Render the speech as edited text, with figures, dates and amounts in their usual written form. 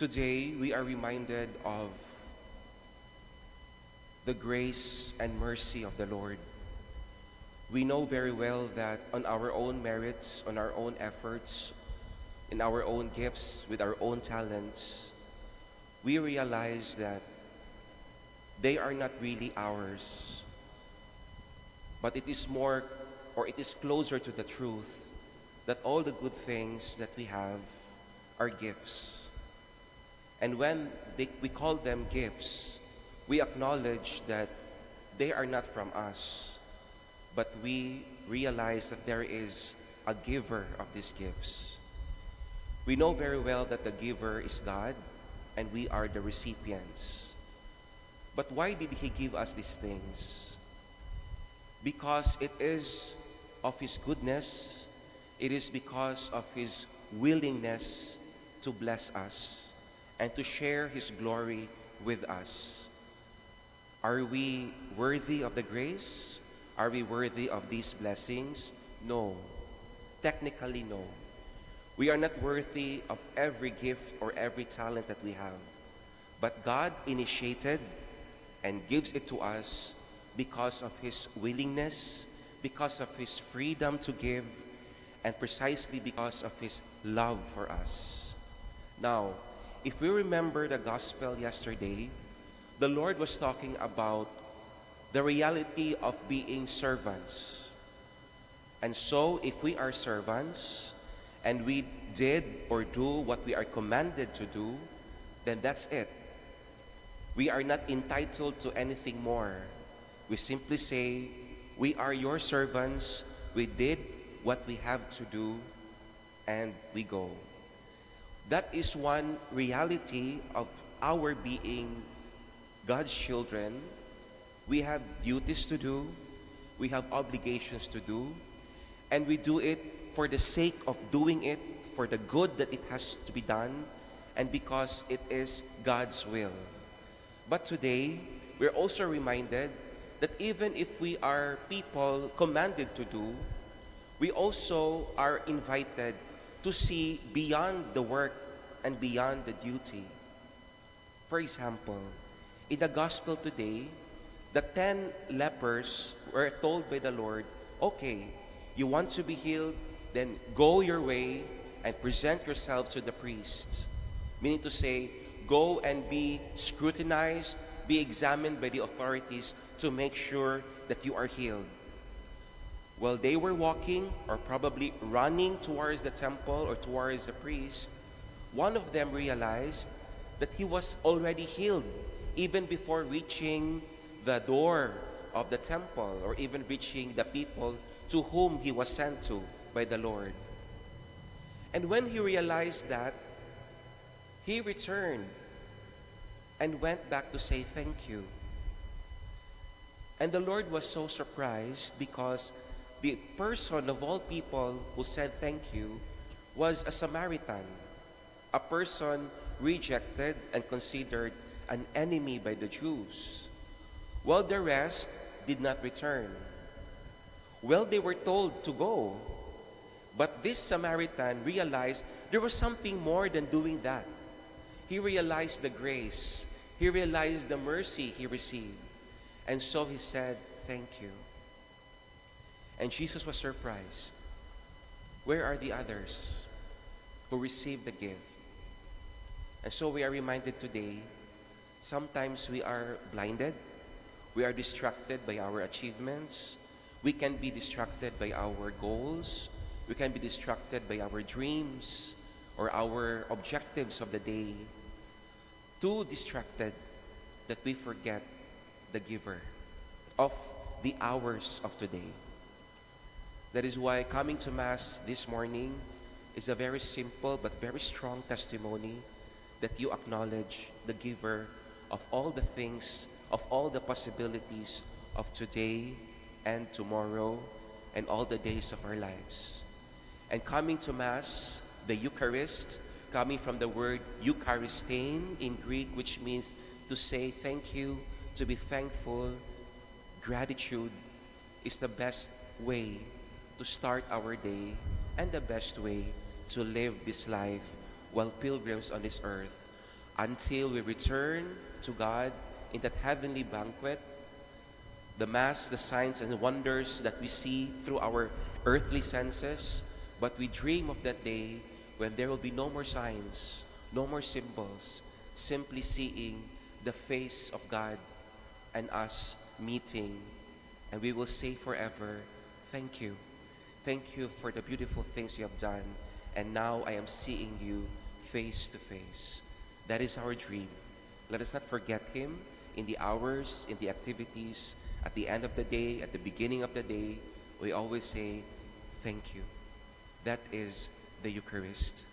Today, we are reminded of the grace and mercy of the Lord. We know very well that on our own merits, on our own efforts, in our own gifts, with our own talents, we realize that they are not really ours, but it is more, or it is closer to the truth that all the good things that we have are gifts. And when we call them gifts, we acknowledge that they are not from us, but we realize that there is a giver of these gifts. We know very well that the giver is God, and we are the recipients. But why did He give us these things? Because it is of His goodness, it is because of His willingness to bless us and to share His glory with us. Are we worthy of the grace? Are we worthy of these blessings? No. Technically, no. We are not worthy of every gift or every talent that we have. But God initiated and gives it to us because of His willingness, because of His freedom to give, and precisely because of His love for us. Now, if we remember the gospel yesterday, the Lord was talking about the reality of being servants. And so, if we are servants, and we did or do what we are commanded to do, then that's it. We are not entitled to anything more. We simply say, we are your servants, we did what we have to do, and we go. That is one reality of our being God's children. We have duties to do, we have obligations to do, and we do it for the sake of doing it, for the good that it has to be done, and because it is God's will. But today, we're also reminded that even if we are people commanded to do, we also are invited to see beyond the work and beyond the duty. For example, in the gospel today, the 10 lepers were told by the Lord, okay, you want to be healed? Then go your way and present yourselves to the priests. Meaning to say, go and be scrutinized, be examined by the authorities to make sure that you are healed. While they were walking or probably running towards the temple or towards the priest, one of them realized that he was already healed even before reaching the door of the temple or even reaching the people to whom he was sent to by the Lord. And when he realized that, he returned and went back to say thank you. And the Lord was so surprised because the person of all people who said thank you was a Samaritan, a person rejected and considered an enemy by the Jews, while the rest did not return. Well, they were told to go, but this Samaritan realized there was something more than doing that. He realized the grace, he realized the mercy he received, and so he said, thank you. And Jesus was surprised. Where are the others who received the gift? And so we are reminded today, sometimes we are blinded, we are distracted by our achievements, we can be distracted by our goals, we can be distracted by our dreams or our objectives of the day. Too distracted that we forget the giver of the hours of today. That is why coming to Mass this morning is a very simple but very strong testimony that you acknowledge the giver of all the things, of all the possibilities of today and tomorrow and all the days of our lives. And coming to Mass, the Eucharist, coming from the word Eucharistein in Greek, which means to say thank you, to be thankful, gratitude, is the best way to start our day and the best way to live this life while pilgrims on this earth, until we return to God in that heavenly banquet. The Mass, the signs and wonders that we see through our earthly senses, but we dream of that day when there will be no more signs, no more symbols, simply seeing the face of God and us meeting. And we will say forever, thank you. Thank you for the beautiful things you have done. And now I am seeing you face to face. That is our dream. Let us not forget Him in the hours, in the activities, at the end of the day, at the beginning of the day. We always say, thank you. That is the Eucharist.